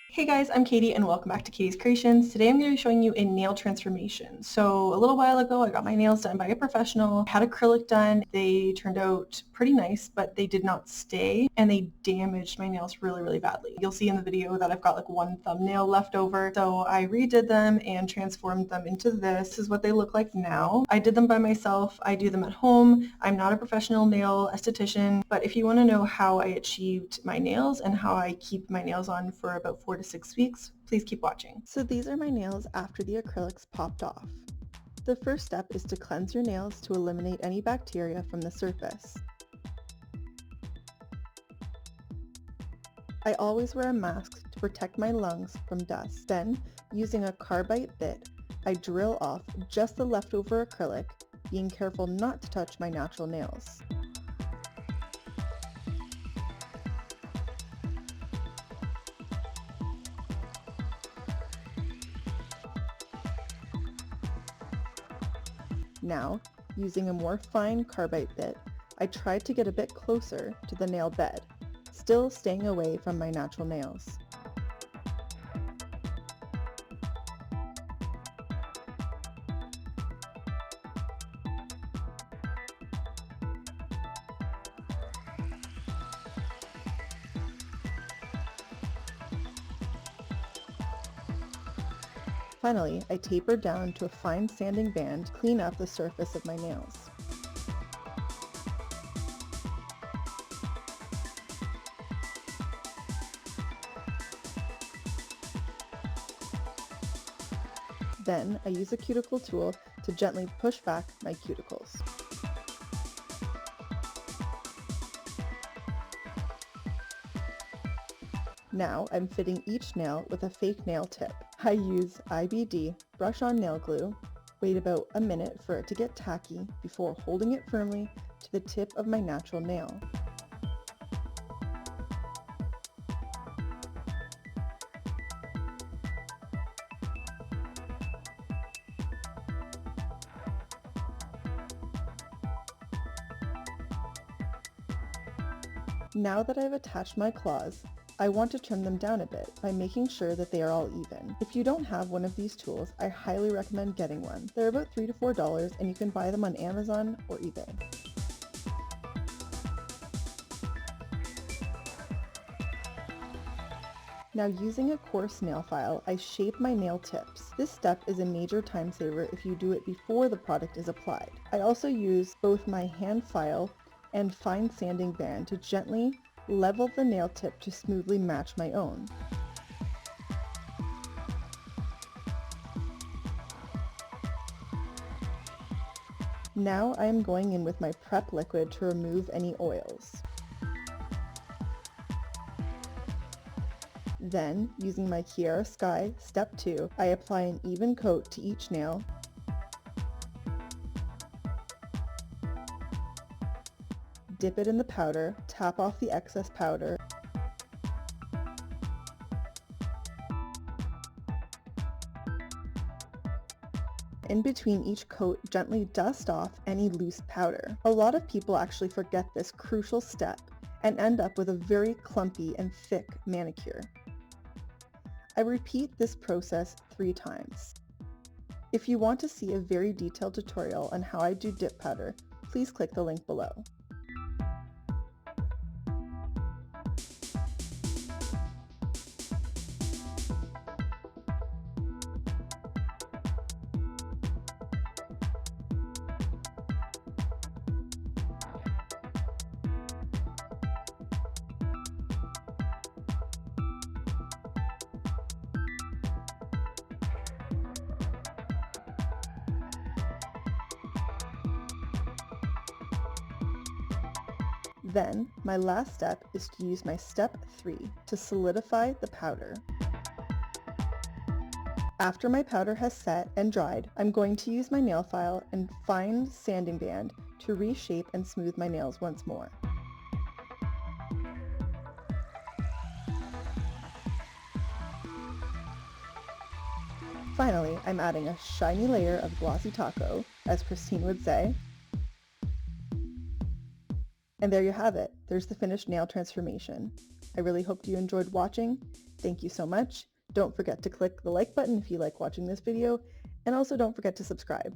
Hey guys, I'm Katie and welcome back to Katie's Creations. Today I'm going to be showing you a nail transformation. So a little while ago I got my nails done by a professional, had acrylic done. They turned out pretty nice, but they did not stay and they damaged my nails really badly. You'll see in the video that I've got like one thumbnail left over. So I redid them and transformed them into this. This is what they look like now. I did them by myself. I do them at home. I'm not a professional nail esthetician, but if you want to know how I achieved my nails and how I keep my nails on for about 4 to 6 weeks, please keep watching. So these are my nails after the acrylics popped off. The first step is to cleanse your nails to eliminate any bacteria from the surface. I always wear a mask to protect my lungs from dust. Then, using a carbide bit, I drill off just the leftover acrylic, being careful not to touch my natural nails. Now, using a more fine carbide bit, I tried to get a bit closer to the nail bed, still staying away from my natural nails. Finally, I tapered down to a fine sanding band to clean up the surface of my nails. Then, I use a cuticle tool to gently push back my cuticles. Now, I'm fitting each nail with a fake nail tip. I use IBD brush-on nail glue, wait about a minute for it to get tacky before holding it firmly to the tip of my natural nail. Now that I've attached my claws, I want to trim them down a bit by making sure that they are all even. If you don't have one of these tools, I highly recommend getting one. They're about $3 to $4 and you can buy them on Amazon or eBay. Now, using a coarse nail file, I shape my nail tips. This step is a major time saver if you do it before the product is applied. I also use both my hand file and fine sanding band to gently level the nail tip to smoothly match my own. Now I am going in with my prep liquid to remove any oils. Then, using my Kiara Sky Step 2, I apply an even coat to each nail. Dip it in the powder, tap off the excess powder, in between each coat, gently dust off any loose powder. A lot of people actually forget this crucial step and end up with a very clumpy and thick manicure. I repeat this process 3 times. If you want to see a very detailed tutorial on how I do dip powder, please click the link below. Then, my last step is to use my step 3 to solidify the powder. After my powder has set and dried, I'm going to use my nail file and fine sanding band to reshape and smooth my nails once more. Finally, I'm adding a shiny layer of glossy taco, as Christine would say. And there you have it. There's the finished nail transformation. I really hope you enjoyed watching. Thank you so much. Don't forget to click the like button if you like watching this video, and also don't forget to subscribe.